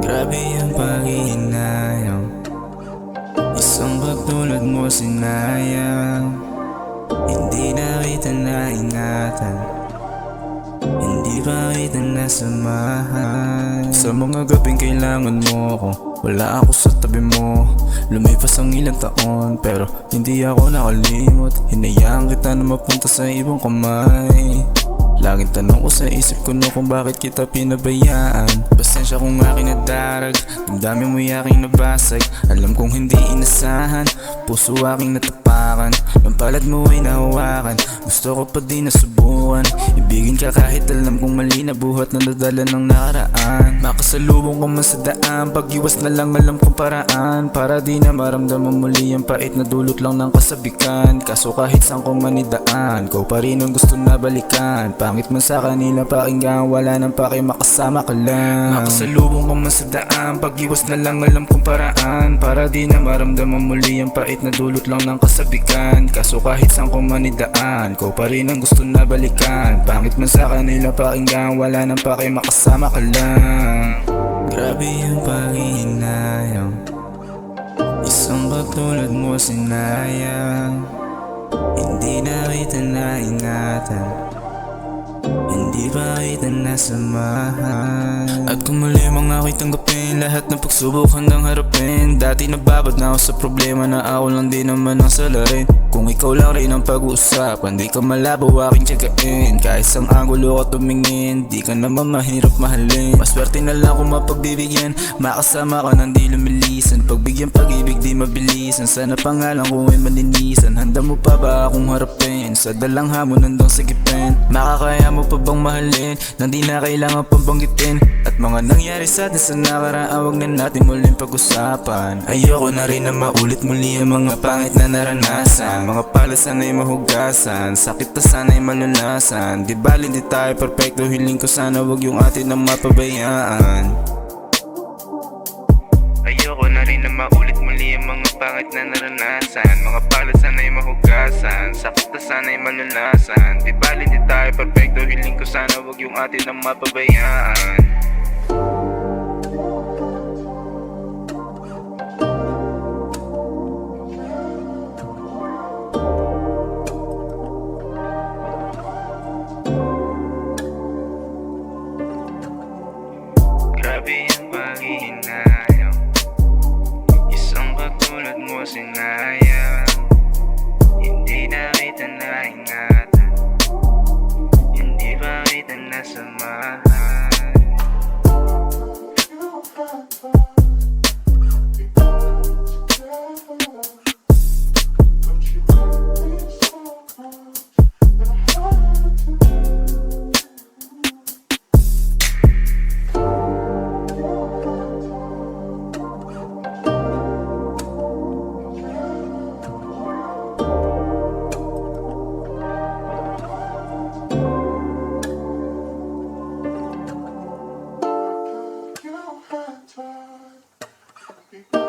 Grabe yung pag-iinayang, isang katulad mo sinayang. Hindi na kita naingatan, hindi pa kita nasamahan. Sa mga gabing kailangan mo ko, wala ako sa tabi mo. Lumipas ang ilang taon, pero hindi ako nakalimot. Hinayaan kita na mapunta sa ibang kamay. Laging tanong ko sa isip ko no kung bakit kita pinabayaan. Pasensya kung aking nadarag, damdamin mo'y aking nabasag. Alam kong hindi inasahan, puso aking natapakan. Ang palad mo ay nahawakan, gusto ko pa di nasubukan. Ibigin ka kahit alam kong mali na buhat na nadala ng nakaraan. Makasalubong ko man sa daan, pag-iwas na lang alam kong paraan, para di na maramdaman muli ang pait na dulot lang ng kasabikan. Kaso kahit saan ko manidaan, ko pa rin ang gusto na balikan. Pangit man sa kanila pakinggan, wala nang paki, makasama ka lang. Makasalubong ka man sa daan, pag-iwas na lang alam kong paraan, para di na maramdaman muli ang pait na dulot lang ng kasabikan. Kaso kahit saan ko manidaan, ko pa rin ang gusto na balikan. Pangit man sa kanila pakinggan, wala nang paki, makasama ka lang. Grabe yung pag-iinayang, isang katulad mo sinayang. Hindi na kita naingatan, hindi pa kita nasamahan. At kung mali mga ako'y tanggapin, lahat ng pagsubok handang harapin. Dati nababad na ako sa problema na ako lang din naman ang salarin. Kung ikaw lang rin ang pag-uusapan, di ka malabo aking tiyagain. Kahit sang angulo ka tumingin, di ka naman mahirap mahalin. Maswerte na lang kung mapagbibigyan, makasama ka nang di lumilisan. Pagbigyan pag-ibig di mabilisan, sana pangalan ko ay maninisan. Handa mo pa ba akong harapin, sa dalang hamon handang sigipin? Makakaya mo pa bang mahalin, nang di na kailangan pang banggitin? At mga nangyari sa atin sa nakaraan, wag na natin muling pag-usapan. Ayoko na rin na maulit muli ang mga pangit na naranasan. Mga pala sana'y mahugasan, sakit na sana'y malulasan. Di bali di tayo perfecto, hiling ko sana wag yung atin ang mapabayaan. Ayoko na rin na maulit muli ang mga pangit na naranasan. Mga pala sana'y mahugasan, sakit na sana'y malulasan. Di bali di tayo perfecto, hiling ko sana wag yung atin ang mapabayaan. Grabe yung pag-iinayang, isang katulad mo sinayang. Hindi na kita naingatan, hindi pa kita nasamahan. Okay.